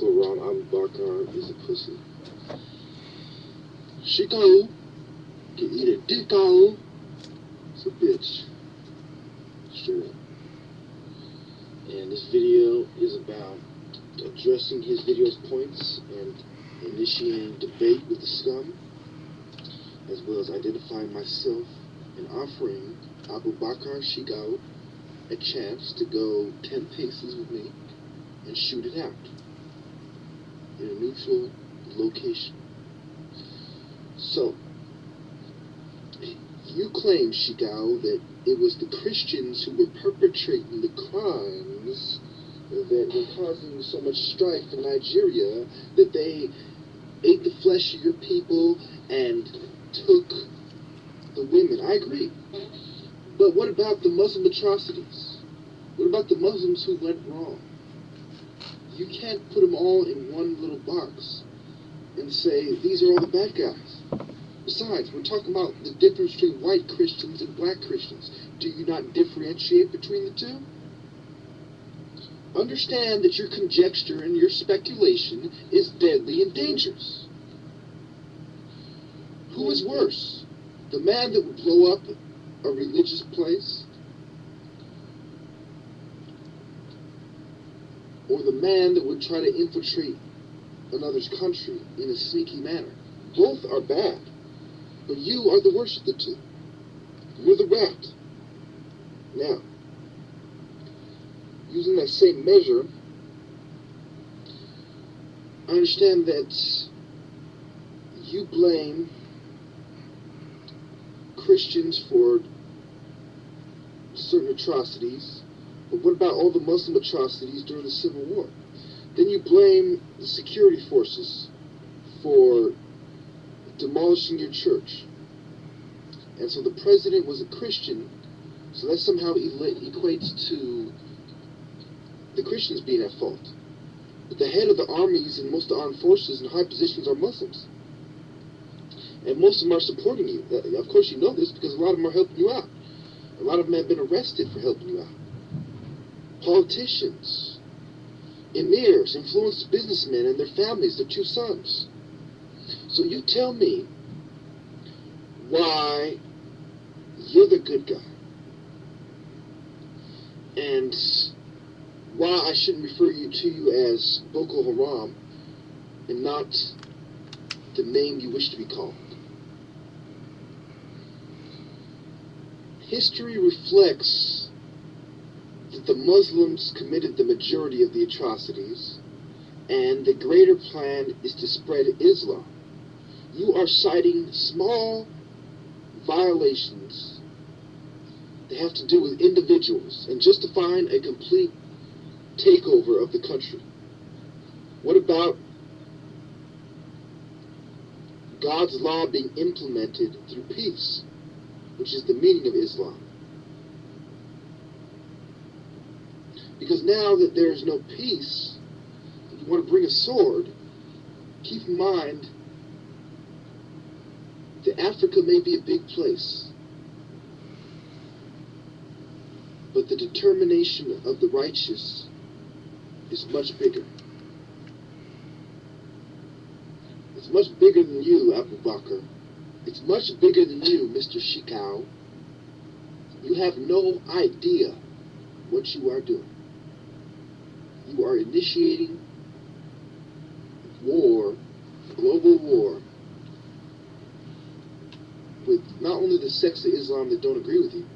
around Abubakar is a pussy. Chico can eat a dick out. It's a bitch. Straight up. And this video is about addressing his video's points and initiating debate with the scum, as well as identifying myself and offering Abubakar Shigao a chance to go 10 paces with me and shoot it out in a neutral location. So, you claim, Shigao, that it was the Christians who were perpetrating the crimes that were causing so much strife in Nigeria, that they ate the flesh of your people and took the women. I agree. But what about the Muslim atrocities? What about the Muslims who went wrong? You can't put them all in one little box and say, these are all the bad guys. Besides, we're talking about the difference between white Christians and black Christians. Do you not differentiate between the two? Understand that your conjecture and your speculation is deadly and dangerous. Who is worse? The man that would blow up a religious place? Or the man that would try to infiltrate another's country in a sneaky manner? Both are bad. But you are the worst of the two. You're the rat. Now, using that same measure, I understand that you blame Christians for certain atrocities, but what about all the Muslim atrocities during the Civil War? Then you blame the security forces for demolishing your church. And so the president was a Christian, so that somehow equates to the Christians being at fault. But the head of the armies and most of the armed forces and high positions are Muslims. And most of them are supporting you. Of course you know this because a lot of them are helping you out. A lot of them have been arrested for helping you out. Politicians, emirs, influenced businessmen and their families, their 2 sons. So you tell me why you're the good guy and why I shouldn't refer to you as Boko Haram and not the name you wish to be called. History reflects that the Muslims committed the majority of the atrocities, and the greater plan is to spread Islam. You are citing small violations that have to do with individuals and justifying a complete takeover of the country. What about God's law being implemented through peace, which is the meaning of Islam? Because now that there is no peace, if you want to bring a sword, keep in mind that Africa may be a big place, but the determination of the righteous is much bigger. It's much bigger than you, Abubakar. It's much bigger than you, Mr. Shikau. You have no idea what you are doing. You are initiating war, global war, with not only the sects of Islam that don't agree with you,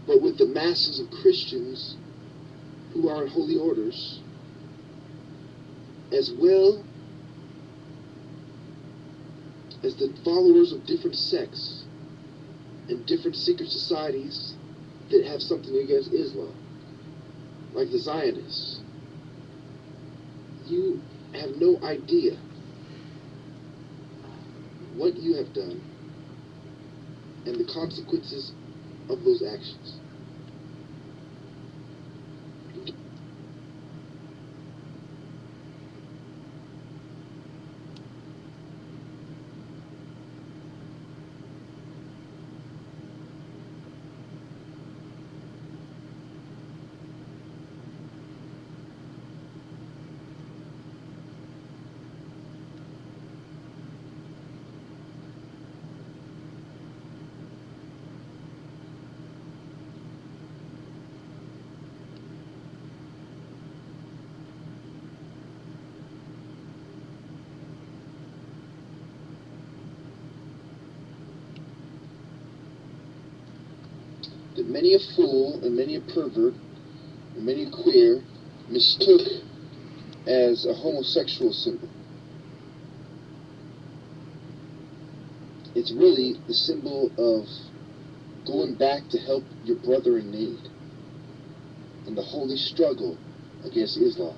but with the masses of Christians who are in holy orders, as well as the followers of different sects and different secret societies that have something against Islam, like the Zionists. You have no idea what you have done and the consequences of those actions. that many a fool and many a pervert and many a queer mistook as a homosexual symbol. It's really the symbol of going back to help your brother in need in the holy struggle against Islam.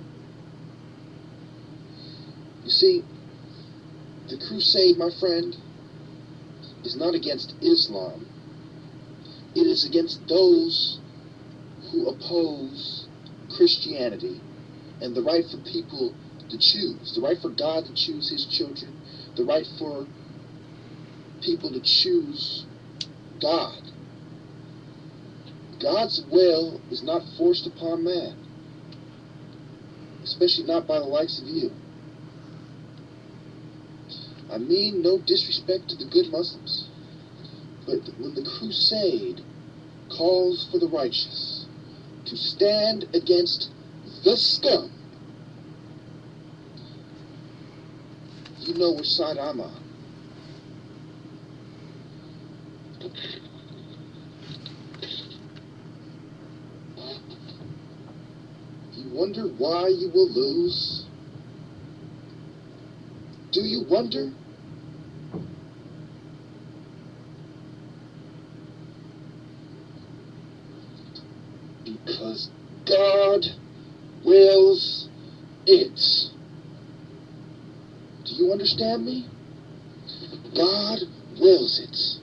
You see, the crusade, my friend, is not against Islam. It is against those who oppose Christianity and the right for people to choose, the right for God to choose his children, the right for people to choose God. God's will is not forced upon man, especially not by the likes of you. I mean no disrespect to the good Muslims, but when the crusade calls for the righteous to stand against the scum, you know which side I'm on. You wonder why you will lose? Do you wonder? Because God wills it. Do you understand me? God wills it.